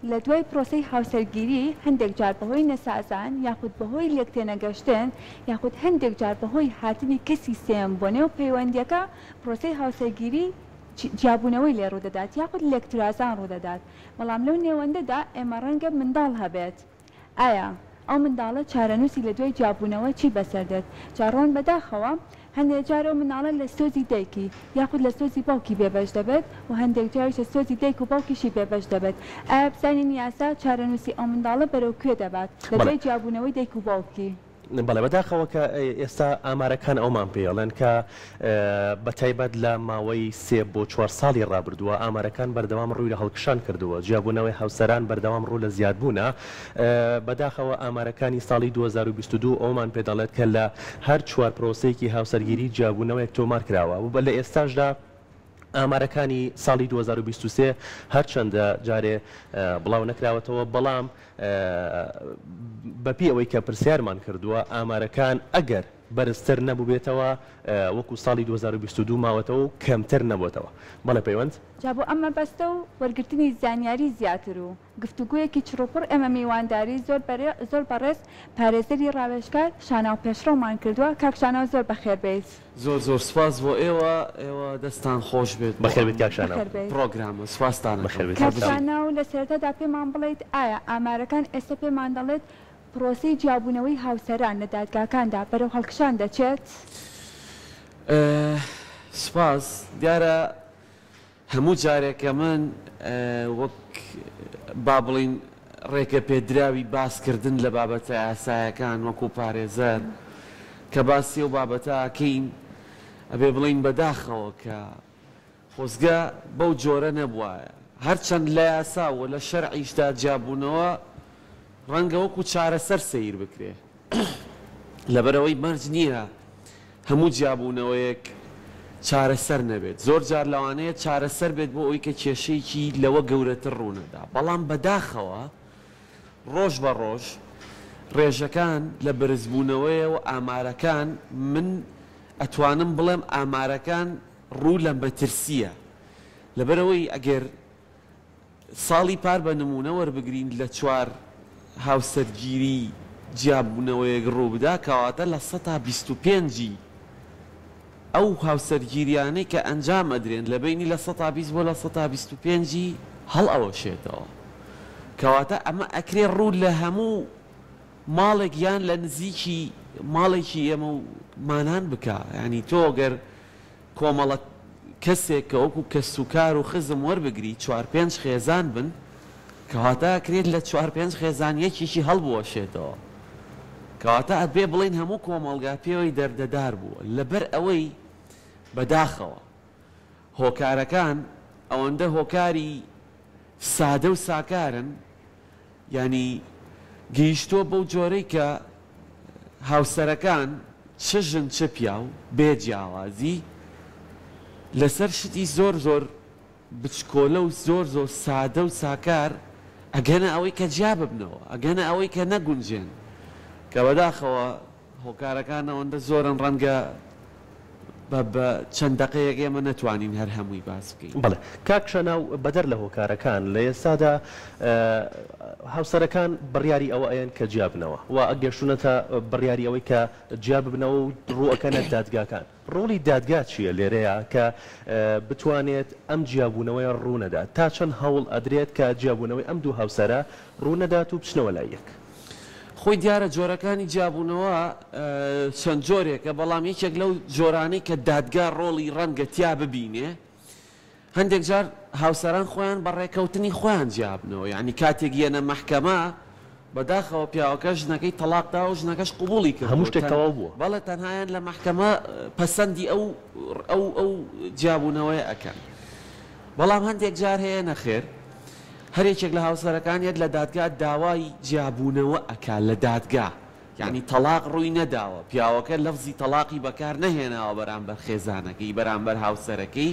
لە دوای پرۆسەی هاوسەرگیری هەندێک جار بەهۆی نەسازان یاخود بەهۆی لێکتێنەگەشتن یاخود هەندێک جار بەهۆی هاتنی کەسی سێم بۆ نێو پەیوەندیەکە پرۆسەی هاوسەرگیری جیابوونەوەی لێ ڕوودەدات یاخود لێکترازان ڕوودەدات بەڵام لەو نێوەندەدا ئێمە ڕەنگە منداڵ هەبێت ئایا ئەو منداڵە چارەنووسی لە دوای جیابوونەوە چی بەسەردێت جاڕۆن بەداخەوە هەندێک جارە مناڵە لە سۆزی دایکی یاخود لە سۆزی باوکی بێبەش دەبێت و هەندێک جاریش لە سۆزی دایک و باوکیشی بێبەش دەبێت ئایا بزانین یاسا چارەنووسی ئەو منداڵە بەرەو کوێ دەبات لە دوای جیابوونەوەی دایک و باوکی بەڵێ بەداخەوە کە ئێستا ئامارەکان ئەومان پێڵێن کە بەتایبەت لە ماوەی 3 بۆ 4 ساڵی ڕابردووە ئامارەکان بەردەوام ڕووی لە هەڵکشان کردووە جیابوونەوەی هاوسەران بەردەوام ڕوو لە زیادبوونە بەداخەوە ئامارەکانی ساڵی 2022 ئەومان پێدەڵێت کە لە هەر 4 پرۆسەیەکی هاوسەرگیری جیابوونەوەیەک تۆمار کراوە و بە لە ئێستاشدا ئامارەکانی ساڵی 2023 هەرچەندە جارێ بڵاو نەکراوەتەوە بەڵام بەپی ئەوەی کە پرسیارمان کردووە ئامارەکان ئەگەر بەرزتر نەبوو بێتەوە وەکو ساڵی 2022 ماوەتەوە و کەمتر نەبووتەوە بەڵێ پەیوەند جا بۆ ئەمە بەستە و وەرگرتنی زانیاری زیاتر و گفتوگویەکی چڕوپڕ ئێمە میوانداری زۆر بەڕێز پارێزەری ڕاوێژکار شاناو پێشڕۆمان کردووە کاک شاناو زۆر بەخێر بێت زۆر سپاس بۆ ئێوە دەستان خۆش بێت بەخێر بێت کاک شاناو پرۆگرامە سوپاسدانە کاک شاناو لە سەرەتادا پێمان بڵێیت ئایا ئامارەکان ئێستا پێمان دەڵێت پرۆسی جیابوونەوەی هاوسەران لە دادگاکاندا بەرەو هەڵکشان دەچێت سپاس دیارە هەموو جارێکە من وەک با بڵین ڕێکە پێدراوی باسکردن لە بابەتە ئاسایەکان وەکو پارێزەر کە باسی و بابەتەکەین ئەبێ بڵین بەداخەوە کە خۆزگە بەو جۆرە نەبووە هەرچەند لە یاساوە لە شەرعیشدا جیابوونەوە ڕەنگە وەکو چارەسەر سیر بکرێ لەبەرەوەی مەرج نییە هەموو جیابوونەوەیەک چارەسەر نەبێت زۆر جار لەوانەیە چارەسەر بێت بۆ ئەوی کە کێشەیەکی لەوە گەورەتر ڕوونەدا بەڵام بەداخەوە ڕۆژ بە ڕۆژ ڕێژەکان لە بەرزبوونەوەیە و ئامارەکان من ئەتوانم بڵێم ئامارەکان ڕوو لە مەترسیە لەبەرەوەی ئەگەر ساڵی پار بە نمونە وەربگرین لە 4 هاوسەرگیری جیاببوونەوەیەک ڕووبدا کەواتە لە 125 ئەو هاوسەرگیریانەی کە ئەنجام ئەدرێن لە بینی لە 120 بۆ لە 125 هەڵ ئەوەشێتەوە کەواتە ئەمە ئەکرێ ڕوو لە هەموو ماڵێک یان لە نزیکی ماڵێکی ئێمە و مانان بکە ینی تۆ گەر کۆمەڵە کەسێک کە وەکو کەسوکار و خزم وەربگری 4-5 خێزان بن کەواتە ئەکرێت لە 4-5 خێزان یەکێکی هەڵبوەشێتەوە کەواتە ئەبێ بڵین هەموو کۆمەڵگا پێوەی دەردەدار بووە لەبەر ئەوەی بەداخەوە هۆکارەکان ئەوەندە هۆکاری سادە و ساکارن ینی گەیشتۆ بەو جۆرەی کە هاوسەرەکان چ ژن چ پیا و بێجیاوازی لەسەر شتی زۆر بچکۆلە و زۆر سادە و ساکار ئەگەنە ئەوەی کە جیا ببنەوە ئەگەنە ئەوەی کە نەگونجێن کە بەداخەوە هۆکارەکان ئەوەندە زۆرن ڕەنگە بە چەند دقەیەک ئێمە نەتوانین هەر هەمووی باس بکەین بڵێ کاک شەناو بەدەر لە هۆکارەکان لە ئێستادا هاوسەرەکان بڕیاری ئەوە ئەیەن کە جیابنەوە و ئەگەشتونەتە بڕیاری ئەوەی کە جیاب ببنەوە و ڕوئەکەنە دادگاکان ڕۆڵی دادگا چییە لێرەیە کە بتوانێت ئەم جیابوونەوەی ڕوونەدات تا چەند هەوڵ ئەدرێت کە جیابوونەوەی ئەم دوو هاوسەرە ڕوونەدات و بچنەوە لای یەک خۆی دیارە جۆرەکانی جیابوونەوە چەند جۆرێکە بەڵام یەکێک لەو جۆرانەی کە دادگا ڕۆڵی ڕەنگە تیا ببینێ هەندێک جار هاوسەران خۆیان بە ڕێکەوتنی خۆیان جیابنەوە یعنی کاتێک یەنە مەحکەمە بەداخەوە پیاوەکە ژنەکەی تەلاقدا و ژنەکەش قبوڵی کرد هەموو شتێک تەواو بووە بەڵێ تەنهایان لە مەحکەمە پەسەندی ئەو جیابوونەوەی ئەکەن بەڵام هەندێک جار هەیە نەخێر هەرێکێک لە هاوسەرەکانیت لە دادگا داوای جیابوونەوە ئەکا لە دادگا یعنی تەلاق ڕووی نەداوە پیاوەکە لەفزی تەلاقی بەکار نەهێناوە بەرامبەر خێزانەکەی بەرامبەر هاوسەرەکەی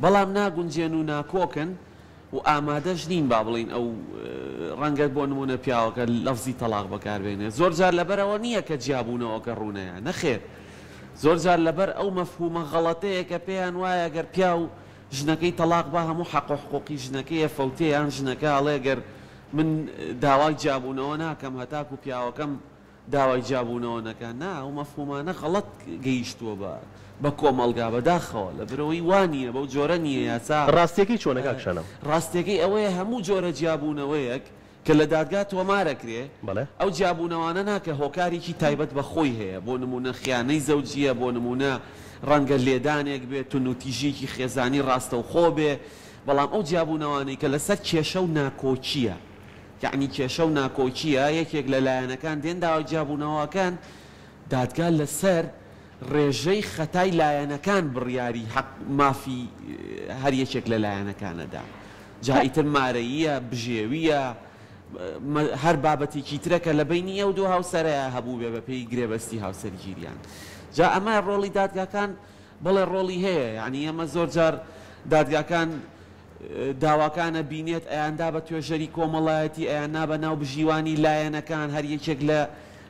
بەڵام ناگونجێن و ناکۆکن و ئامادەش نین با بڵین ئەو ڕەنگەت بۆ نمونە پیاوەکە لەفزی تەلاق بەکاربێنێ زۆر جار لەبەرەوە نییە کە جیابوونەوەکە ڕوونەیە نەخێر زۆر جار لەبەر ئەو مەفهومە غەڵەتەیە کە پێیان وایە گەر پیا و ژنەکەی تەلاق بە هەموو حەق و حقوقی ژنەکەیە فەوتەیان ژنەکە هەڵێ گەر من داوای جابوونەوە ناکەم هەتاکو پیاوەکەم داوای جابوونەوە نەکەن نا و مەفهومانە غەڵەت گەیشتووە بە کۆمەڵگا بەداخەوە لە برەوەی وانە بەو جۆرە نییە یاسا ڕاستیەکەی چۆنە کاکشانە ڕاستیەکەی ئەوەیە هەموو جۆرە جیابوونەوەیەک کە لە دادگا تۆمارەکرێ ئەو جیابوونەوانە ناکە هۆکارێکی تایبەت بە خۆی هەیە بۆ نمونە خیانەی زەوجیە بۆ نمونە ڕەنگە لێدانێک بێت تو نوتیژێکی خێزانی ڕاستە و خۆ بێ بەڵام ئەو جیابوونەوانەی کە لەسەر کێشە و ناکۆچیە یعنی کێشە و ناکۆچیە یەکێک لە لایەنەکان دێن داوای جیابوونەوەکان دادگا لەسەر ڕێژەی خەتای لایەنەکان بڕیاری حەق مافی هەر یەکێک لە لایەنەکانەدا جاییتر مارەییە بژێویە هەر بابەتێکی ترەکە لە بینی ئەو دوو هاوسەرەیە هەبوو بێ بە پێی گرێبەستی هاوسەرگیریان جا ئەمە ڕۆڵی دادگاکان بەڵێ ڕۆڵی هەیە یعنی ئەمە زۆر جار دادگاکان داواکانە بینێت ئەیاندا بە توێژەری کۆمەڵایەتی ئەیان نا بە ناو بژیوانی لایەنەکان هەر یەکێک لە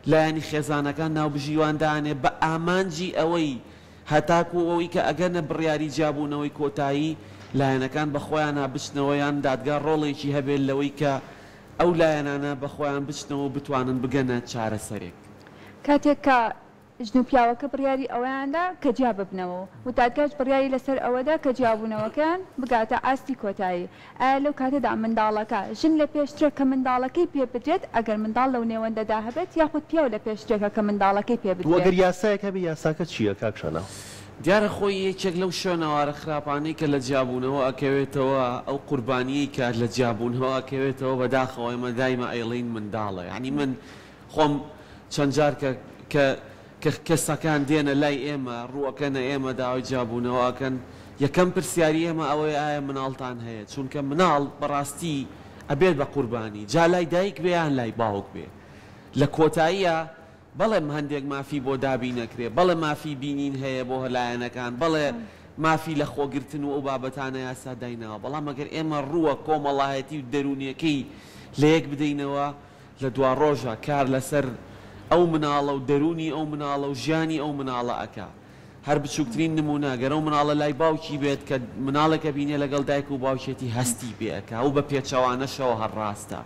لایەنی خێزانەکان ناو بژیواندانێ بە ئامانجی ئەوەی هەتاکو ئەوەی کە ئەگەنە بڕیاری جابوونەوەی کۆتایی لایەنەکان بە خۆیان بچنەوەیان دادگا ڕۆڵێکی هەبێت لەوەی کە ئەو لایەنانە بە خۆیان بچنەوە بتوانن بگەنە چارەسەرێک کاتێک کە ژن و پیاوەکە بڕیاری ئەوەیاندا کە جیا ببنەوە و دادگاش بڕیاری لەسەر ئەوەدا کە جیابوونەوەکان بگاتە ئاستی کۆتایی ئایا لەو کاتەدا منداڵەکە ژن لە پێشترە کە منداڵەکەی پێ بدرێت ئەگەر منداڵ لەو نێوەندەدا هەبێت یاخود پیاو لە پێشترێکە کە منداڵەکەی پێ بدرێت وەگەر یاسایەکە بێ یاساکە چییە کاکشانە دیارە خۆی یەکێک لەو شوێنەوارە خراپانەی کە لە جیابوونەوە ئەکەوێتەوە ئەو قوربانیی کە لە جیابوونەوە ئەکەوێتەوە بەداخەوە ئێمە دایمە ئەیڵین منداڵە یعنی من خۆم چەند جار کە کەسەکان دێنە لای ئێمە ڕووەکەنە ئێمە داوای جیابوونەوەکەن یەکەم پرسیاری ئێمە ئەوەی ئایا مناڵتان هەیە چونکە مناڵ بەڕاستی ئەبێت بە قوربانی جا لای دایک بێ یان لای باوک بێ لە کۆتاییە بەڵێ هەندێک مافی بۆ دابی نەکرێ بەڵێ مافی بینین هەیە بۆ هەلایەنەکان بەڵێ مافی لە خۆگرتن و ئەو بابەتانە یاسا داینەوە بەڵام ئەگەر ئێمە ڕووە کۆمەڵایەتی و دەرونیەکەی لە یەک بدەینەوە لە دوا ڕۆژە کار لەسەر ئەو مناڵە و دەرونی ئەو مناڵە و ژیانی ئەو مناڵە ئەکا هەر بچووکترین نمونە گەرە و مناڵە لای باوکی بێت کە مناڵێکە بینێ لەگەڵ دایک و باوکێتی هەستی بێەکە ئەو بە پێچەوانەشەوە هەڕاستە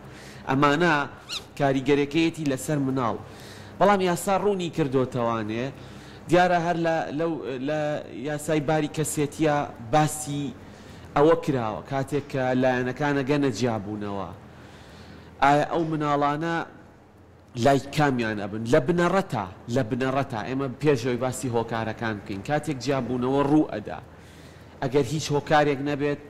ئەمانە کاریگەرەکەیەتی لەسەر مناڵ بەڵام یاسا ڕوونی کردوتەوانێ دیارە هەر لە یاسای باری کەسێتیە باسی ئەوە کراوە کاتێک کە لایەنەکانە گەنە جیابوونەوە ئایا ئەو مناڵانە لای کامیان ئەبن لە بنەڕەتە ئێمە پێشەوەی باسی هۆکارەکان بکەین کاتێک جیابوونەوە ڕوو ئەدا ئەگەر هیچ هۆکارێک نەبێت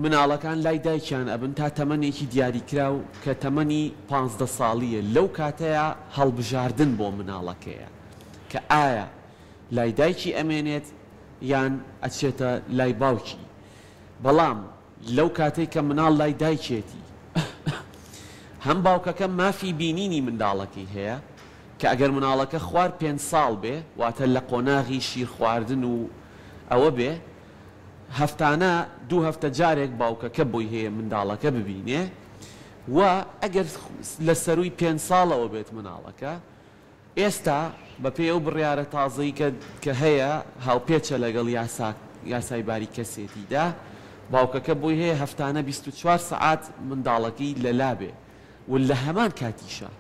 مناڵەکان لای دایکیان ئەبن تا تەمەنێکی دیاریکراو کە تەمەنی 15 ساڵیە لەو کاتەیە هەڵبژاردن بۆ مناڵەکەیە کە ئایا لای دایکی ئەمێنێت یان ئەچێتە لای باوکی بەڵام لەو کاتێک کە مناڵ لای دایکێتی هەم باوکەکە مافی بینینی منداڵەکەی هەیە کە ئەگەر مناڵەکە خوار 5 ساڵ بێ واتە لە قۆناغی شیر خواردن و ئەوە بێ هەفتانە 2 هەفتە جارێک باوکەکە بۆی هەیە منداڵەکە ببینێ و ئەگەر لە سەروی 5 ساڵەوە بێت مناڵەکە ئێستا بە پێی ئەو بڕیارە تازەی کە هەیە هاوپێچە لەگەڵ یاسای باری کەسێتیدا باوکەکە بۆی هەیە هەفتانە 24 سعات منداڵەکەی لەلابێ و لە هەمان کاتیشە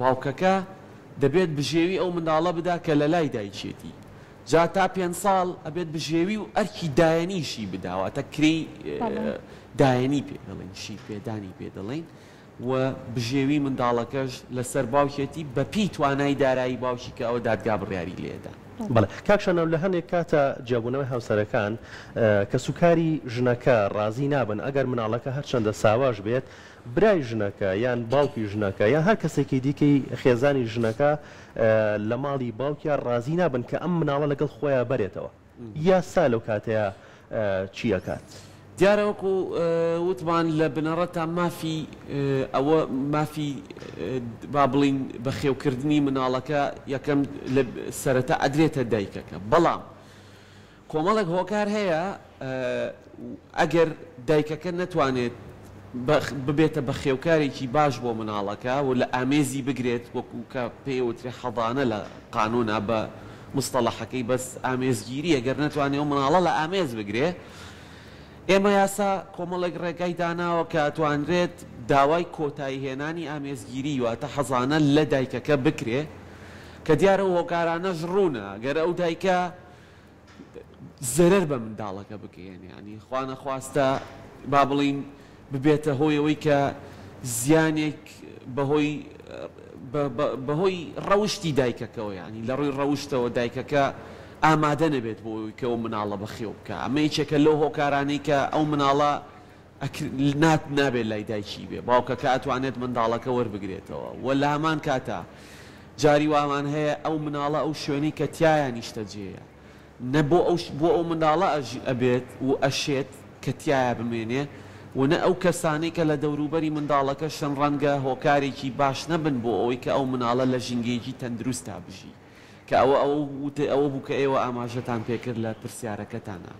باوکەکە دەبێت بژێوی ئەو منداڵە بدا کە لە لای دایکێتی جا تا 5 ساڵ ئەبێت بژێوی و ئەرکی دایەنیشی بداواتە کری دایەنی پێ دەڵێن شی پێدانی پێ دەڵێن و بژێوی منداڵەکەش لەسەر باوکێتی بە پێی توانای دارایی باوکی کە ئەوە دادگا بڕیاری لێدا بەڵێ کاکشانەوە لە هەندێک کاتە جیابوونەوەی هاوسەرەکان کە سوکاری ژنەکە ڕازی نابن ئەگەر مناڵەکە هەرچەندە ساواش بێت برای ژنەکە یان باوکی ژنەکە یان هەر کەسێکی دیکەی خێزانی ژنەکە لە ماڵی باوکیان ڕازی نابن کە ئەم مناڵە لەگەڵ خۆیان بەرێتەوە یاسا لەو کاتەیە چیەکات دیارەوەکو وتمان لە بنەڕەتە مافی ئەوە مافی با بڵین بە خێوکردنی مناڵەکە یەکەم لە سەرەتا ئەدرێتە دایکەکە بەڵام کۆمەڵێک هۆکار هەیە ئەگەر دایکەکە نەتوانێت ببێتە بە خێوکارێکی باش بۆ مناڵەکە و لە ئامێزی بگرێت وەکو کە پێوترێ حەضانە لە قانونا بە مستەڵەحەکەی بەس ئامێزگیری ئەگەر نەتوانێت و مناڵە لە ئامێز بگرێ ئێمە یاسا کۆمەڵێک ڕێگای داناوە کە ئەتوانرێت داوای کۆتاییهێنانی ئامێزگیری واتە حەزانە لە دایکەکە بکرێ کە دیارە هۆکارانەش ڕوونە گەر ئەو دایکە زەرەر بە منداڵەکە بکەێن ینی خوا نەخواستە با بڵین ببێتە هۆیەوەی کە زیانێک بەهۆی ڕەوشتی دایکەکەەوە ینی لە ڕووی ڕەوشتەوە دایکەکە ئامادە نەبێت بۆی کە ئەو مناڵە بەخێو بکە ئەمە یەکێکە لەو هۆکارانەی کە ئەو مناڵە نابێت لای دایکی بێ باوکەکە ئەتوانێت منداڵەکە وەربگرێتەوە وە لە هەمان کاتە جاری وامان هەیە ئەو مناڵە ئەو شوێنی کە تایان نیشتە جێە نە بۆ ئەو منداڵە ئەبێت و ئەشێت کە تایە بمێنێ و نە ئەو کەسانی کە لە دەوروبەری منداڵەکە شەن ڕەنگە هۆکارێکی باش نەبن بۆ ئەوەی کە ئەو مناڵە لە ژینگەیەکی تەندروستا بژی کە ئەوە بوو کە ئێوە ئاماژەتان پێکرد لە پرسیارەکەتانە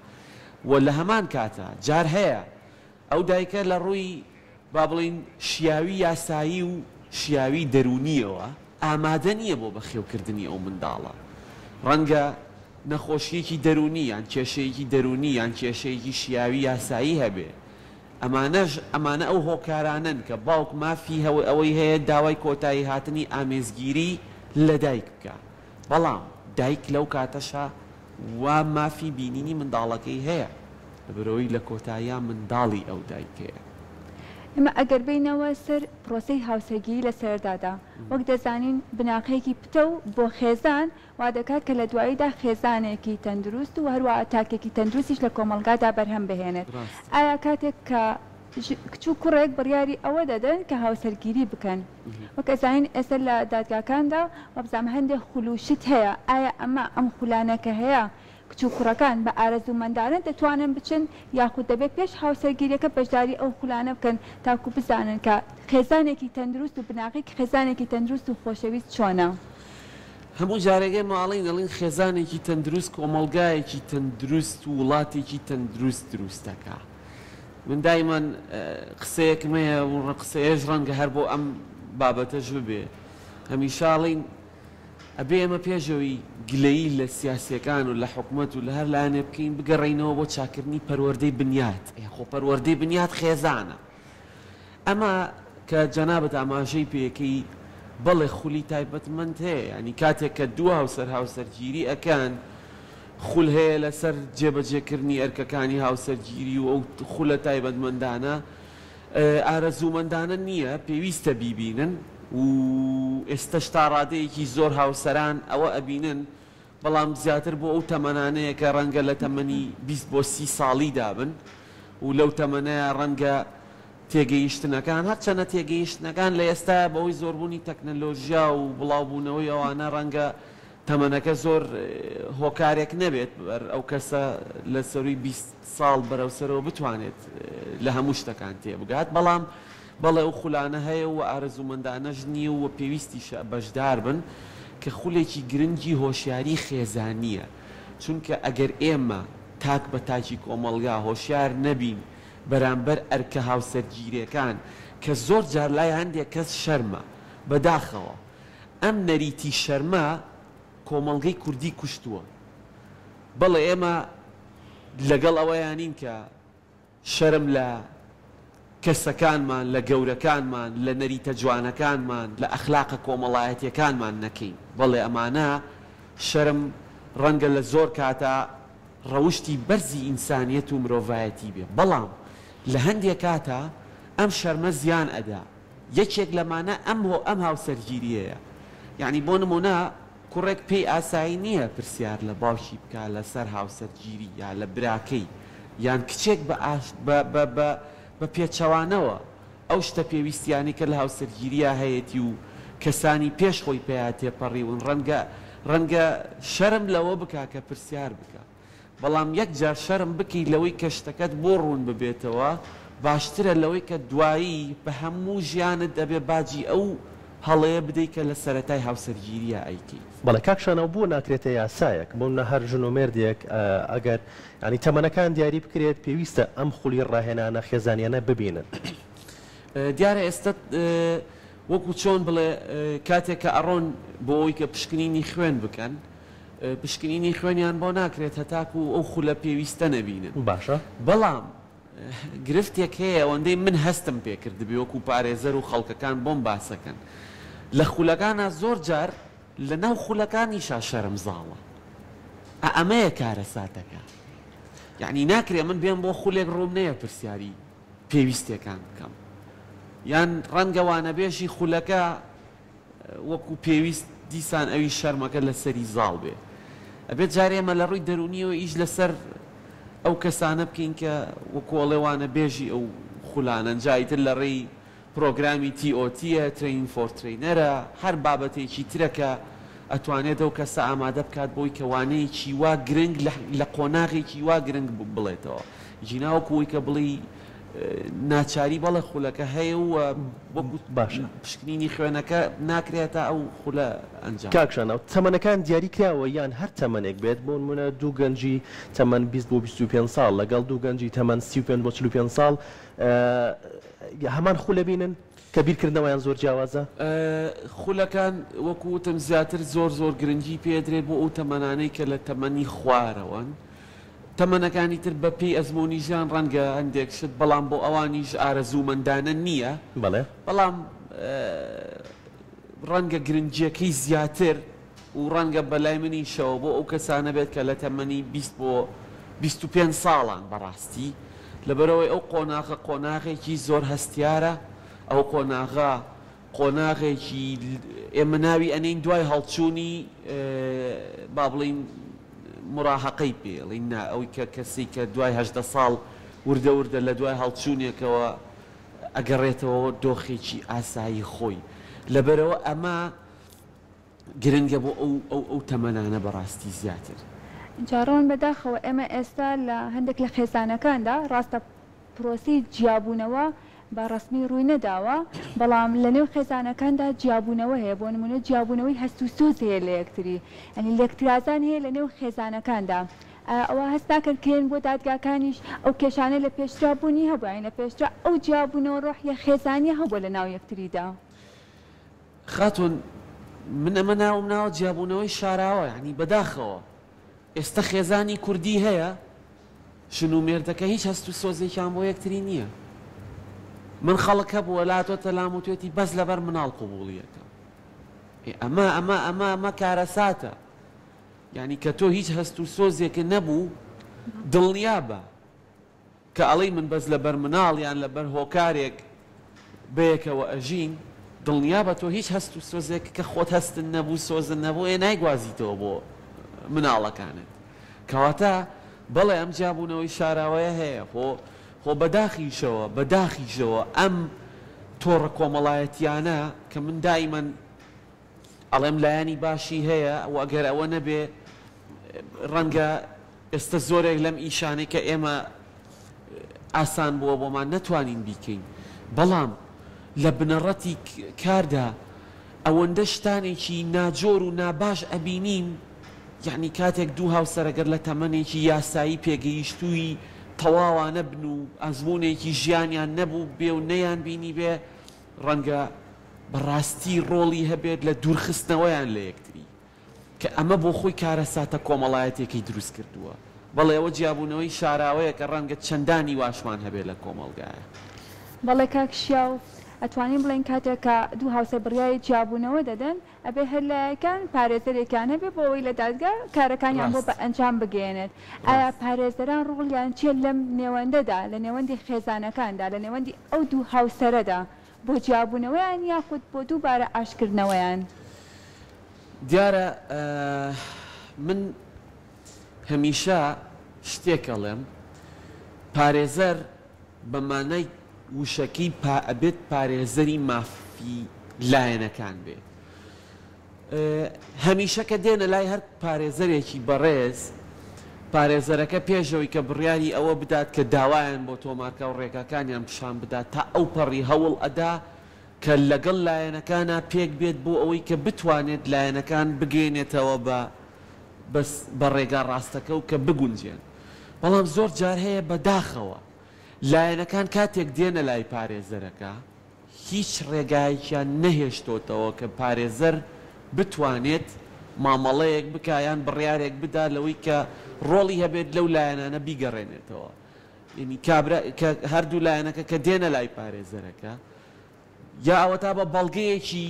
و لە هەمان کاتە جار هەیە ئەو دایکە لە ڕووی با بڵین شیاوی یاسایی و شیاوی دەرونیەوە ئامادە نییە بۆ بەخێوکردنی ئەو منداڵە ڕەنگە نەخۆشیەکی دەرونی یان کێشەیەکی دەرونی یان کێشەیەکی شیاوی یاسایی هەبێ ئەمانە ئەو هۆکارانن کە باوک مافی ئەوەی هەیە داوای کۆتایی هاتنی ئامێزگیری لە دایک بکە بەڵام دایک لەو کاتەشە وا مافی بینینی منداڵەکەی هەیە لەبەرەوەی لە کۆتاییان منداڵی ئەو دایکەیە ئەمە ئەگەر بینەوە سەر پرۆسەی هاوسەرگیری لە سەردادا وەک دەزانین بناقەیەکی پتە و بۆ خێزان وا دەکات کە لە دواییدا خێزانێکی تەندروست و هەروە ئاتاکێکی تەندروستیش لە کۆمەلگادا بەرهەم بهێنێت ئایا کاتێک کە کچوو کوڕێک بڕیاری ئەوە دەدەن کە هاوسەرگیری بکەن وەک ئەزانین ئێستا لە دادگاکاندا وەبزانام هەندێک خولوشت هەیە ئایا ئەم خولانەکە هەیە کچوو کوڕەکان بە ئارەزومەندانە دەتوانن بچن یاخود دەبێت پێش هاوسەرگیریەکە بەشداری ئەو خولانە بکەن تاکو بزانن کە خێزانێکی تەندروست و بناقێکی خێزانێکی تەندروست و خۆشەویست چۆنە هەموو جارێگەی ماڵی دەڵین خێزانێکی تەندروست کۆمەلگایەکی تەندروست و وڵاتێکی تەندروست دروستەکە من دایمان قسەیەکم هەیە و قسەیەش ڕەنگە هەر بۆ ئەم بابەتەش ببێ هەمیشاڵین ئەبێ ئەمە پێشەوەی گلەیی لە سیاسیەکان و لە حکوومەت و لە هەر لاانێ بکەین بگەڕینەوە بۆ چاکردنی پەروەردەی بنیات خۆ پەروەردەی بنیات خێزانە ئەمە کە جەنابەت ئاماژەی پێەکەی بەڵێ خولی تایبەتمەند هەیە ینی کاتێک کە دوو هاوسەرگیری ئەکەن خول هەیە لەسەر جێبەجێکردنی ئەرکەکانی هاوسەرگیری و ئەو خولە تایبەتمەندانە ئارەزوومەندانە نییە پێویستە بیبینن و ئێستش تا ڕادەیەکی زۆر هاوسەران ئەوە ئەبینن بەڵام زیاتر بۆ ئەو تەمەنانەیە کە ڕەنگە لە تەمەنی 20 بۆ 30 ساڵی دابن و لەو تەمەنەیە ڕەنگە تێگەیشتنەکان هەرچەنە تێگەیشتنەکان لە ئێستا بەوەی زۆربوونی تەکنەلۆژیا و بڵاوبوونەوەی ئەوانە ڕەنگە تەمەنەکە زۆر هۆکارێک نەبێت ئەو کەسە لە سەروی 20 ساڵ بەرەوسەرەوە بتوانێت لە هەموو شتەکان تێبگات بەڵام بەڵێ ئەو خولانە هەیە و ئارەزومەندانەش نییە و پێویستیش بەشدار بن کە خولێکی گرنگی هۆشیاری خێزانیە چونکە ئەگەر ئێمە تاک بە تاکی کۆمەڵگا هۆشیار نەبین بەرامبەر ئەرکە هاوسەرگیریەکان کە زۆر جار لای هەندێک کەس شەرمە بەداخەوە ئەم نەریتی شەرمە کۆمەڵگەی کوردی کوشتووە بەڵێ ئێمە لەگەڵ ئەوەیانین کە شەرم لە کەسەکانمان لە گەورەکانمان لە نەریتە جوانەکانمان لە ئەخلاقە کۆمەڵایەتیەکانمان نەکەین بەڵێ ئەمانە شەرم ڕەنگە لە زۆر کاتە ڕەوشتی بەرزی ئینسانیەت و مرۆڤایەتی بێ بەڵام لە هەندێک کاتە ئەم شەرمە زیان ئەدا یەکێک لەمانە ئەم هاوسەرگیریەیە یعنی بۆ نمونە کوڕێک پێی ئاسایی نییە پرسیار لە باوکی بکە لەسەر هاوسەرگیری یا لە براکەی یان کچێک بە پێچەوانەوە ئەو شتە پێویستیانی کە لە هاوسەرگیریە هەیەی و کەسانی پێش خۆی پێیا تێپەڕیون ڕەنگە شەرم لەوە بکە کە پرسیار بکە بەڵام یەک جار شەرم بکەی لەوەی کە شتەکەت بۆ ڕوون ببێتەوە باشترە لەوەی کە دوایی بە هەموو ژیانت دەبێ باجی ئەو هەڵەیە بدەیت کە لە سەرەتای هاوسەرگیریە ئەیکەی بەڵێ کاکشانەوە بووە ناکرێتە یاسایەک بۆ هەر ژن و مێردێک ئەگەر ینی تەمەنەکان دیاری بکرێت پێویستە ئەم خولی ڕاهێنانە خێزانیانە ببینن دیارە ئێستا وەکو چۆن بڵێ کاتێک کە ئەڕۆن بۆ ئەوی کە پشکنینی خوێن بکەن پشکنینی خوێنیان بۆ ناکرێت هەتاکو ئەو خولە پێویستە نەبینن باشە بەڵام گرفتێک هەیە ئەوەندەی من هەستم پێ کردبێ وەکو پارێزەر و خەڵکەکان بۆم باسەکەن لە خولەکانە زۆر جار لە ناو خولەکانیشا شەرمزاڵە ئەمەیە کارە ساتەکە یعنی ناکرێ من بێم بۆ خولێک ڕووم نەیە پرسیاری پێویستەکان بکەم یان ڕەنگەوانە بێژی خولەکە وەکو پێویست دیسان ئەوی شەرمەکە لەسەری زاڵ بێ ئەبێت جارێمە لە ڕووی دەرونیەوە ئیش لەسەر ئەو کەسانە بکەین کە وەکۆڵێوانە بێژی ئەو خولانە جایتر لە ڕێی پرۆگرامی TOTە ترین فۆر ترینەرە هەر بابەتێکی ترەکە ئەتوانێت ئەو کەسە ئامادە بکات بۆی کەوانەیەکی وا گرنگ لە قۆناغێکی وا گرنگ بڵێتەوە ژیناوەکوی کە بڵی ناچاری بەڵێ خولەکە هەیە و باشە پشکنینی خوێنەکە ناکرێتە ئەو خولە ئەنجام کاکشانە تەمەنەکان دیاری کراوە یان هەر تەمەنێک بێت بۆ نمونە دوو گەنجی تەمەن 20 بۆ 25 ساڵ لەگەڵ دوو گەنجی تەمەن 35 بۆ 45 ساڵ هەمان خولە بینن کە بیرکردنەوەیان زۆر جیاوازە خولەکان وەکوتم زیاتر زۆر گرنگی پێدرێت بۆ ئەو تەمەنانەی کە لە تەمەنی خوارەوەن تەمەنەکانی تر بە پێی ئەزمۆنیژیان ڕەنگە هەندێک شت بەڵام بۆ ئەوانیش ئارەزوومەندانە نییە بەڵام ڕەنگە گرنگیەکەی زیاتر و ڕەنگە بەلای منیشەوە بۆ ئەو کەسانە بێت کە لە تەمەنی 20 بۆ 25 ساڵان بەڕاستی لەبەرەوەی ئەو قۆناغە قۆناغێکی زۆر هەستیارە ئەو قۆناغێکی ئێمە ناوی ئەنین دوای هەڵچوونی با بڵین مراهقەی پێڵین نا ئەوی کە کەسی کە دوای 18 ساڵ وردە لە دوای هەڵچوونێکەوە ئەگەڕێتەوە دۆخێکی ئاسایی خۆی لەبەرەوە ئەمە گرنگە بۆ ئەو تەمەنانە بەڕاستی زیاتر جاڕۆن بەداخەوە ئێمە ئێستا لە هەندێک لە خێزانەکاندا ڕاستە پرۆسی جیابوونەوە بە ڕسمی ڕووی نەداوە بەڵام لە نێو خێزانەکاندا جیابوونەوە هەیە بۆ نمونە جیابوونەوەی هەست و سۆز هەیە لە یەکتری ئەنی لەکترازان هەیە لە نێو خێزانەکاندا ئەوە هەست ناکرد کێن بۆ دادگاکانیش ئەو کێشانە لە پێشرابوونی هەبووین لە پێشرا ئەو جیابوونەوە ڕۆحیە خێزانی هەبووە لە ناو یەکتریدا خاتون من ئەمە ناوە جیابوونەوەی شاراوە یعنی بەداخەوە ئێستا خێزانی کوردی هەیە ژنومێردەکە هیچ هەست و سۆزێکیان بۆ یەکتری نییە من خەڵک هەبووە لاتۆتە لام و توێتی بەس لەبەر مناڵ قوبوڵیەکە ئەمە کارە ساتە یعنی کە تۆ هیچ هەست و سۆزێکە نەبوو دڵنیا بە کە ئەڵەی من بەس لەبەر مناڵ یان لەبەر هۆکارێک بەیەکەوە ئەژین دڵنیا بە تۆ هیچ هەست و سۆزێک کە خۆت هەستن نەبوو سۆزن نەبوو ێ نایگوازیتەوە بۆ مناڵەکانت کەواتە بەڵێ ئەم جیابوونەوەی شاراوەیە هەیە خۆ بەداخیشەوە ئەم تۆڕە کۆمەڵایەتیانە کە من دایمەن ئەڵێم لایانی باشی هەیە و ئەگەر ئەوە نەبێ ڕەنگە ئێستا زۆرێک لەم ئیشانەی کە ئێمە ئاسان بووە بۆمان نەتوانین بیکەین بەڵام لە بنەڕەتی کاردا ئەوەندە شتانێکی ناجۆر و ناباش ئەبینین یعنی کاتێک دوو هاوسەرەگەر لە تەمەنێکی یاسایی پێگەیشتووی تەواوانە بن و ئەزمونێکی ژیانیان نەبوو بێ و نەیان بینی بێ ڕەنگە بەڕاستی ڕۆڵی هەبێت لە دوورخستنەوەیان لە یەکتری کە ئەمە بۆ خۆی کارە ساتە کۆمەڵایەتێکی دروست کردووە بەڵێ ئەوە جیابوونەوەی شاراوەیە کە ڕەنگە چەندانی واشمان هەبێت لە کۆمەڵگایە بەڵێ کاکشیا و ئەتوانین بڵێن کاتێک کە دوو هاوسە بڕیای جیابوونەوە دەدەن ئەبێ هەر لایەکان پارێزەرێکیان هەبێ بۆ ئەوەی لە دادگا کارەکانیان بۆ بە ئەنجام بگەێنێت ئایا پارێزەران ڕوڵیان چێت لەم نێوەندەدا لە نێوەندی خێزانەکاندا لە نێوەندی ئەو دوو هاوسەرەدا بۆ جیابوونەوەیان یاخود بۆ دووبارە ئاشکردنەوەیان دیارە من هەمیشە شتێکەڵێم پارێزەر بەمانای وشەکەی ئەبێت پارێزەری مافی لایەنەکان بێ هەمیشە کە دێنە لای هەر پارێزەرێکی بەڕێز پارێزەرەکە پێشەوەی کە بڕیاری ئەوە بدات کە داوایان بۆ تۆمارکە و ڕێگاکانیان پیشان بدات تا ئەو پەڕی هەوڵ ئەدا کە لەگەڵ لایەنەکانە پێک بێت بۆ ئەوەی کە بتوانێت لایەنەکان بگەێنێتەوە بە ڕێگا ڕاستەکە و کە بگونجێن بەڵام زۆر جار هەیە بەداخەوە لایەنەکان کاتێک دێنە لای پارێزەرەکە هیچ ڕێگایەکیان نەهێشتۆتەوە کە پارێزەر بتوانێت مامەڵەیەک بکایان بڕیارێک بدا لەوەی کە ڕۆڵی هەبێت لەو لایەنانە بیگەڕێنێتەوە ینی کە هەردوو لایەنەکە کە دێنە لای پارێزەرەکە یا ئەوە تا بە بەڵگەیەکی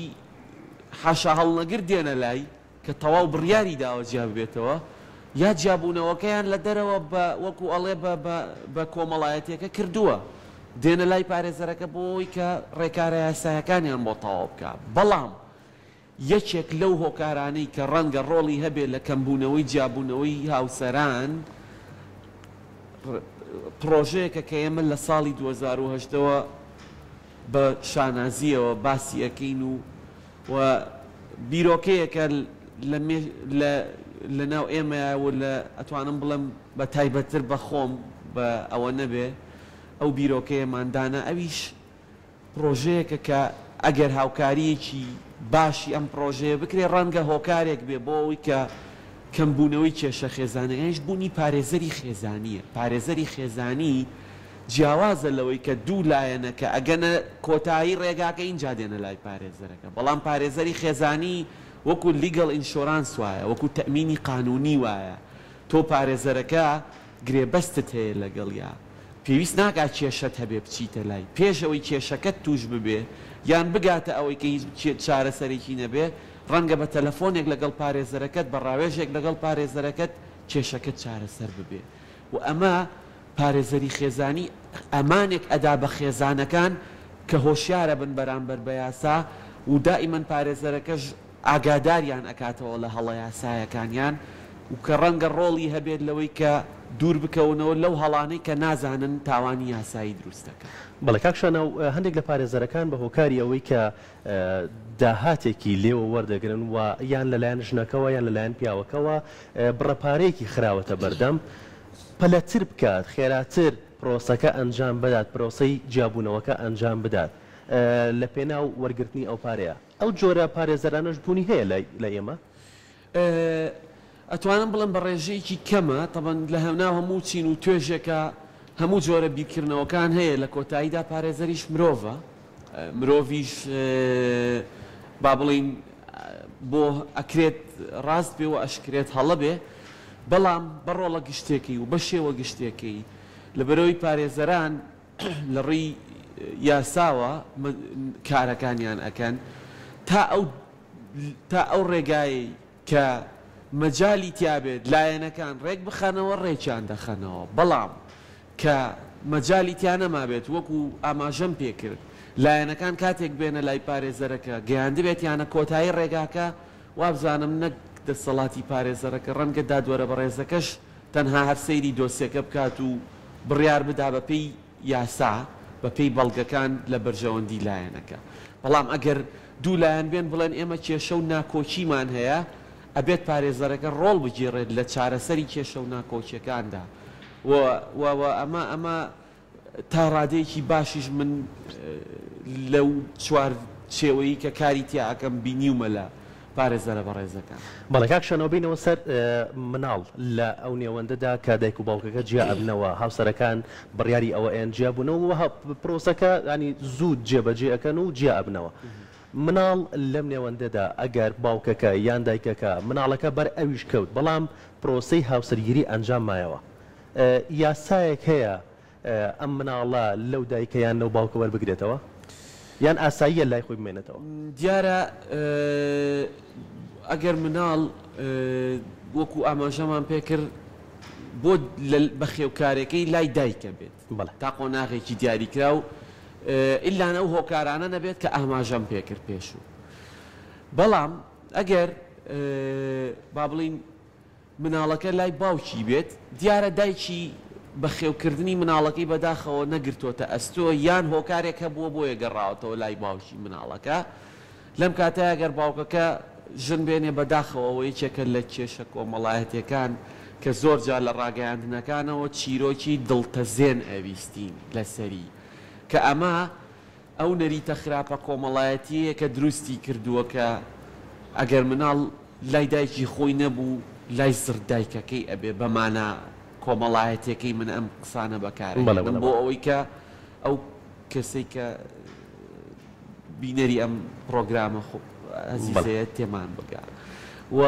حاشا هەڵنەگر دێنە لای کە تەواو بڕیاری داوە جیا ببێتەوە یا جیابوونەوەکەیان لە دەرەوە وەکو ئەڵێ بە کۆمەڵایەتێکە کردووە دێنە لای پارێزەرەکە بۆی کە ڕێکارە یاسایەکانیان بۆ تەواو بکە بەڵام یەکێک لەو هۆکارانەی کە ڕەنگە ڕۆڵی هەبێت لە کەمبوونەوەی جیابوونەوەی هاوسەران پرۆژەیەکە کە ئێمە لە ساڵی 2010ەوە بە شانازیەوە باسی ئەەکەین و بیرۆکەیەکە لە ناو ئێمەیەوە لە ئەتوانم بڵم بە تایبەتتر بە خۆم بە ئەوە نەبێ ئەو بیرۆکەیەماندانە ئەویش پرۆژەیەکە کە ئەگەر هاوکاریەکی باشی ئەم پرۆژەیە بکرێ ڕەنگە هۆکارێک بێ بۆ ئەوی کە کەمبوونەوەی کێشە خێزانەکەیش بوونی پارێزەری خێزانیە پارێزەری خێزانی جیاوازە لەوەی کە دوو لایەنەکە ئەگەنە کۆتایی ڕێگاکە اینجا دێنە لای پارێزەرەکە بەڵام پارێزەری خێزانی وەکو لیگەڵ ئینشۆرانس وایە وەکو تەمینی قانونی وایە تۆ پارێزەرەکە گرێبەستت هەیە لەگەڵیا پێویست ناکات کێشەت هەبێ بچیتە لای پێشەوەی کێشەکەت توش ببێ یان بگاتە ئەوەی کە هیچ چارەسەرێکی نەبێ ڕەنگە بە تەلەفۆنێک لەگەڵ پارێزەرەکەت بە ڕاوێژێک لەگەڵ پارێزەرەکەت کێشەکەت چارەسەر ببێ و ئەمە پارێزەری خێزانی ئەمانێک ئەدا بە خێزانەکان کە هۆشیارە بن بەرامبەر بە یاسا و دائیمەن پارێزەرەکەش ئاگاداریان ئەکاتەوە لە هەڵە یاسایەکانیان و کە ڕەنگە ڕۆڵی هەبێت لەوەی کە دوور بکەونەوە لەو هەڵانەی کە نازانن تاوانی یاسایی دروستەکە بەڵێ کاکشانە هەندێک لە پارێزەرەکان بە هۆکاری ئەوەی کە داهاتێکی لێوە وەردەگرن و یان لەلایەن ژنەکەەوە یان لەلایەن پیاوەکەەوە بڕەپارەیەکی خراوەتە بەردەم پەلەتر بکات خێراتر پرۆسەکە ئەنجام بدات پرۆسەی جیابوونەوەکە ئەنجام بدات لە پێناو وەرگرتنی ئەو پارەیە ئەو جۆرە پارێزەرانەش بوونی هەیە لە ئێمە ئەتوانم بڵم بە ڕێژەیەکی کەمە تەبەن لە هەمناو هەموو چین و توێژێکە هەموو جۆرە بیرکردنەوەکان هەیە لە کۆتاییدا پارێزەریش مرۆڤە مرۆڤیش با بڵین بۆ ئەکرێت ڕاست بێ و ئەشکرێت هەڵە بێ بەڵام بەڕۆڵە گشتێکی و بە شێوە گشتێکی لە بەرەوەی پارێزەران لە ڕێی یاساوە کارەکانیان ئەکەن تا ئەو ڕێگایی کە مەجای تیابێت لایەنەکان ڕێک بخەنەوە ڕێکیان دەخەنەوە بەڵام کە مەجای تیان نەما بێت وەکو ئاماژەم پێکرد لایەنەکان کاتێک بێنە لای پارێزەرەکە گەیاندە بێت یانە کۆتایی ڕێگاکە وابزانم نەک دەسەڵاتی پارێزەرەکە ڕەنگە دادوەرە بە ڕێزەکەش تەنها هەر سەیری دۆسیەکە بکات و بڕیار بدا بە پێی یاسا بە پێی بەڵگەکان لە بەرژەوەندی لایەنەکە بەڵام ئەگەر دوو لایەن بێن بڵێن ئێمە کێشە و ناکۆچیمان هەیە ئەبێت پارێزەرەکە ڕۆڵ بگیڕێت لە چارەسەری کێشە و ناکۆچیەکاندا ئەمە تا ڕادەیەکی باشیش من لەو چوار شێوەیە کە کاری تیاکەم بینیومە لە پارێزەرە بە ڕێزەکان بەڵێ کاکشانەوە بینەوە سەر مناڵ لە ئەو نێوەندەدا کە دایک و باوکەکە جیا ئەبنەوە هاوسەرەکان بڕیاری ئەوە ئەنجیا بوونەوە پرۆسەکە ینی زوو جێبەجێ ئەەکەن و جیا ئەبنەوە مناڵ لەم نێوەندەدا ئەگەر باوکەکە یان دایکەکە مناڵەکە بەر ئەویش کەوت بەڵام پرۆسەی هاوسەرگیری ئەنجام مایەوە یاسایەک هەیە ئەم مناڵە لەو دایکە یان لەو باوکە وەربگرێتەوە یان ئاساییە لای خۆی بمێنێتەوە دیارە ئەگەر مناڵ وەکو ئاماژەمان پێکرد بۆ بە خێوکارێکەی لای دایکە بێت تا قۆناغێکی دیاریکرا و ئیلان ئەو هۆکارانە نەبێت کە ئاماژەم پێکرد پێشوو بەڵام ئەگەر با بڵین مناڵەکە لای باوکی بێت دیارە دایکی بە خێوکردنی مناڵەکەی بەداخەوە نەگرتوۆتە ئەستۆ یان هۆکارێک هەبووە بۆیە گەڕاوەتەوە لای باوکی مناڵەکە لەم کاتەیە ئەگەر باوکەکە ژن بێنێ بەداخەوە یەکێکە لە کێشە کۆمەڵایەتیەکان کە زۆر جار لە ڕاگەیاندنەکانەوە چیرۆکی دڵتەزێن ئەویستین لەسەری کە ئەمە ئەو نەریتە خراپە کۆمەڵایەتیەیە کە دروستی کردووە کە ئەگەر مناڵ لای دایکی خۆی نەبوو لای زردایکەکەی ئەبێ بەمانە کۆمەڵایەتەکەی من ئەم قسانە بەکارێنم بۆ ئەوەی کە ئەو کەسەی کە بینەری ئەم پرۆگرامە ئەزیزەیە تێمان بگات و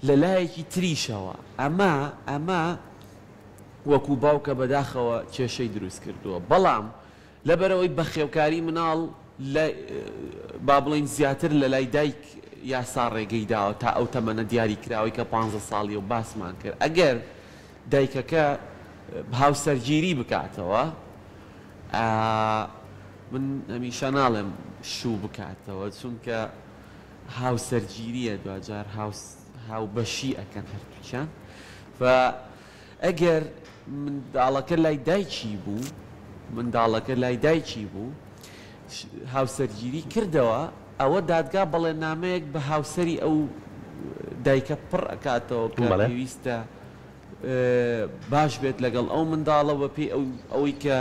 لە لایەکی تریشەوە ئەمە وەکو باوکە بەداخەوە کێشەی دروست کردووە بەڵام لەبەرەوەی بە خێوکاری مناڵ با بڵین زیاتر لە لای دایک یاسا ڕێگەی داوە تا ئەو تەمەنە دیاری کراوەی کە 15 ساڵی و باسمان کرد ئەگەر دایکەکە هاوسەرگیری بکاتەوە من هەمیشە ناڵێم شوو بکاتەوە چونکە هاوسەرگیریە دوجار هاوبەشی ئەکەن هەردووچیان ئەگەر منداڵەکە لای دایکی بوو هاوسەرگیری کردەوە ئەوە دادگا بەڵێنامەیەک بە هاوسەری ئەو دایکە پڕ ئەکاتەوە کە پێویستە باش بێت لەگەڵ ئەو منداڵەوە پێی ئەوەی کە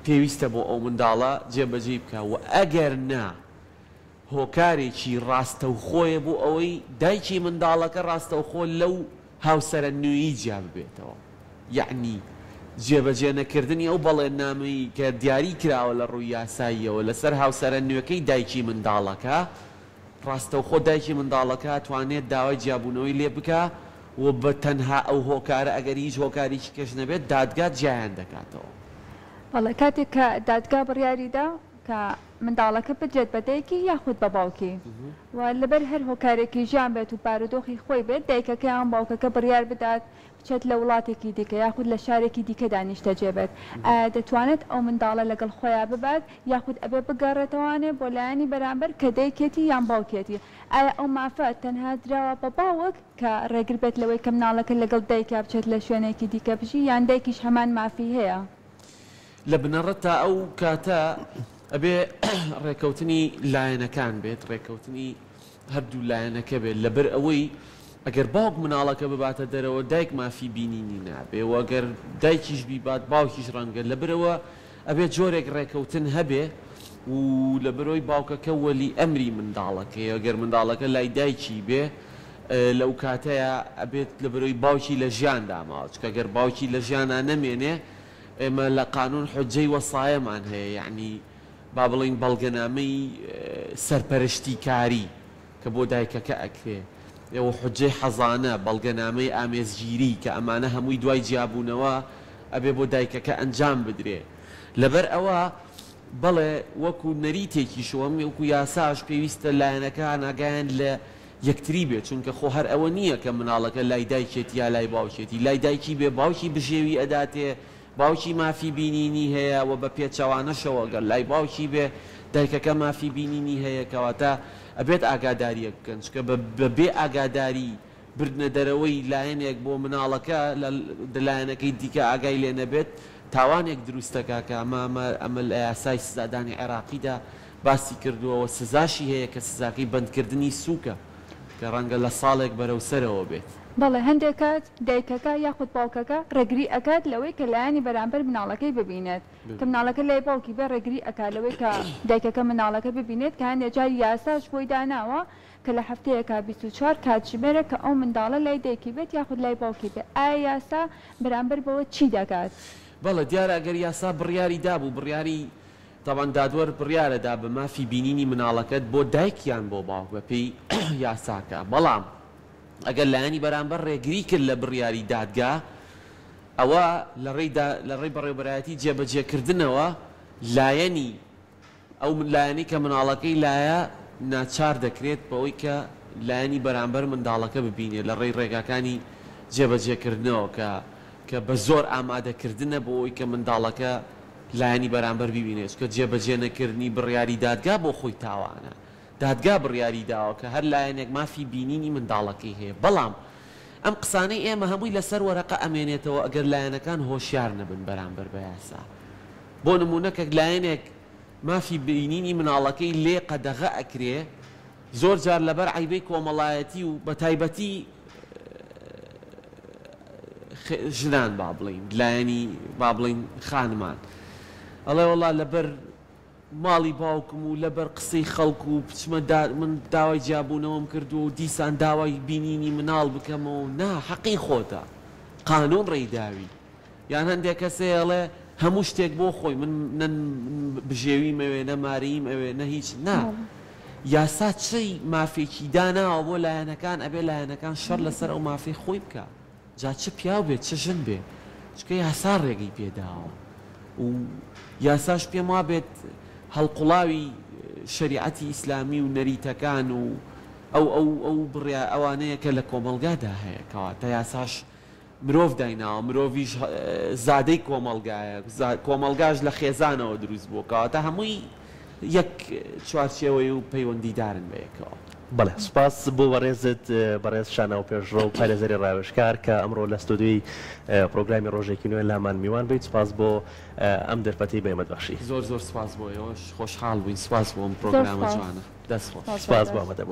پێویستە بۆ ئەو منداڵە جێبەجێ بکە و ئەگەر نا هۆکارێکی ڕاستەوخۆیە بۆ ئەوەی دایکی منداڵەکە ڕاستەوخۆ لەو هاوسەرە نوێیی جیا ببێتەوە یعنی جێبەجێ نەکردنی ئەو بەڵێننامەی کە دیاری کراوە لە ڕووی یاساییەوە لەسەر هاوسەرە نوێەکەی دایکی منداڵەکە ڕاستەوخۆ دایکی منداڵەکە توانێت داوای جیابوونەوەی لێ بکە و بە تەنها ئەو هۆکارە ئەگەر هیچ هۆکاریی کەش نەبێت دادگا جیایان دەکاتەوە. بەڵێ کاتێک کە دادگا بڕیاریدا کە منداڵەکە بجێت بە دایکی یاخود بە باوکی و لەبەر هەر هۆکارێکی ژیان بێت و پارودۆخی خۆی بێت دایکەکە یان باوکەکە بڕیار بدات بچێت لە وڵاتێکی دیکە یاخود لە شارێکی دیکە دانیشتە جێبێت دەتوانێت ئەو منداڵە لەگەڵ خۆیان ببات یاخود ئەبێ بگەڕێتەوانێ بۆ لایەنی بەرامبەر کە دایکێتی یان باوکێتی ئایا ئەو مافە تەنها درراوە بە باوک کە ڕێگر بێت لەوەی کە مناڵەکە لەگەڵ دایکا بچێت لە شوێنێکی دیکە بژی یان دایکیش هەمان مافی هەیە لە بنەڕەت تا ئەو کاتە ئەبێ ڕێکەوتنی لایەنەکان بێت ڕێکەوتنی هەردوو لایەنەکە بێت لەبەر ئەوەی ئەگەر باوک مناڵەکە بباتە دەرەوە دایک مافی بینینی نابێ و ئەگەر دایکیش بیبات باوکیش ڕەنگە لەبەرەوە ئەبێت جۆرێک ڕێکەوتن هەبێ و لەبەرەوەی باوکەکە وەلی ئەمری منداڵەکەی ئەگەر منداڵەکە لای دایکی بێ لەو کاتەیە ئەبێت لەبەرەوەی باوکی لە ژیان داماوە چکە گەر باوکی لە ژیانە نەمێنێ ئێمە لە قانون حجەی وەسایەمان هەیە یعنی با بڵین بەڵگەنامەی سەرپەرشتی کاری کە بۆ دایکەکە ئەکرێ ئێوە حجەی حەزانە بەڵگەنامەی ئامێزگیری کە ئەمانە هەمووی دوای جیابوونەوە ئەبێ بۆ دایکەکە ئەنجام بدرێ لەبەر ئەوە بەڵێ وەکو نەریتێکی شوم وەکو یاساش پێویستە لایەنەکان ئاگایان لە یەکتری بێت چونکە خۆ هەر ئەوە نییە کە مناڵەکە لای دایکێتی یا لای باوکێتی لای دایکی بێ باوکی بژێوی ئەداتێ باوکی مافی بینینی هەیە و بە پێچەوانەشەوە گەر لای باوکی بێ دایکەکە مافی بینینی هەیە کەواتە ئەبێت ئاگاداریە بکەن چکە بە بێ ئاگاداری بردنە دەرەوەی لایەنێک بۆ مناڵەکە لە لایەنەکەی دیکە ئاگای لێ نەبێت تاوانێک دروستەکە کە ئەمە لە یاسای سزادانی عێراقیدا باسی کردووەوە سزاشی هەیە کە سزاکەی بەندکردنی سووکە کە ڕەنگە لە ساڵێک بەرەوسەرەوە بێت. بەڵێ هەندێک کات دایکەکە یاخود باوکەکە ڕێگری ئەکات لەوەی کە لایەنی بەرامبەر مناڵەکەی ببینێت کە مناڵەکە لای باوکی بێ ڕێگری ئەکات لەوەی کە دایکەکە مناڵەکە ببینێت کە هەندێک جار یاساش بۆی داناوە کە لە هەفتەیەکە 24 کاتژمێرە کە ئەو منداڵە لای دایکی بێت یاخود لای باوکی بێت ئایا یاسا بەرامبەر بەوە چی دەکات؟ بەڵێ دیارە ئەگەر یاسا بڕیاری دابوو بڕیاری تاوان دادوەر بڕیارەدا بە مافی بینینی مناڵەکەت بۆ دایکیان بۆ باوک بە پێی یاساکە بەڵام ئەگەر لایەنی بەرامبەر ڕێگری کرد لە بڕیاری دادگا ئەوە لە ڕێی بەڕێوەبەرایەتی جێبەجێکردنەوە لایەنی ئەو لایەنی کە مناڵەکەی لایە ناچار دەکرێت بەوەی کە لایەنی بەرامبەر منداڵەکە ببینێت لە ڕێی ڕێگاکانی جێبەجێکردنەوە کە بە زۆر ئامادەکردنە بۆ ئەوی کە منداڵەکە لایەنی بەرامبەر ببینێت کە جێبەجێ نەکردنی بڕیاری دادگا بۆ خۆی تاوانە دادگا بڕیاری داوە کە هەر لایەنێک مافی بینینی منداڵەکەی هەیە بەڵام ئەم قسانەی ئێمە هەمووی لەسەر وەرەقە ئەمێنێتەوە ئەگەر لایەنەکان هۆشیار نەبن بەرامبەر بە یاسا بۆ نمونەکە لایەنێک مافی بینینی مناڵەکەی لێ قەدەغە ئەکرێ زۆر جار لەبەر عیبەی کۆمەڵایەتی و بە تایبەتی ژنان با بڵین لایەنی با بڵین خانمان ئەڵێ وەڵا لەبەر ماڵی باوکم و لەبەر قسەی خەڵکو و بچمە من داوای جیابوونەوەم کردو و دیسان داوای بینینی مناڵ بکەمەوە نا حەقی خۆتە قانون ڕێیداوی یان هەندێک کەسێ ئەڵێ هەموو شتێک بۆ خۆی من بژێویم ئەوێ نەماریم ئەوێ نە هیچ نا یاسا چی مافێکی داناوە بۆ لایەنەکان ئەبێ لایەنەکان شەڕ لەسەر ئەو مافی خۆی بکە جا چه پیاو بێت چه ژن بێ چکە یاسا ڕێگەی پێداوە و یاساش پێم وا بێت هەڵقوڵاوی شریعەتی ئیسلامی و نەریتەکان و ئەو بڕیا ئەوانەیە کە لە کۆمەلگادا هەیە کەواتە یاساش مرۆڤ دایناوە مرۆڤیش زادەی کۆمەلگایە کۆمەلگاش لە خێزانەوە دروست بووە کەواتە هەمووی یەک چوارچێوەی و پەیوەندیدارن بەیەکەوە. بەڵێ سوپاس بۆ بەڕێزت بەڕێز شانە و پێشڕۆ و پارێزەری ڕاوێژکار کە ئەمڕۆ لە ستودیوی پرۆگرامی ڕۆژێکی نوێن لامان میوان بیت. سوپاس بۆ ئەم دەرفەتی بەێمەدبەخشی. زۆر سوپاس بۆ ئێوەش خۆشحاڵ بووین. سوپاس بۆ ئەم پرۆگرامە جوانە. دەست خۆش. سوپاس بۆ ئەمەدەبوو.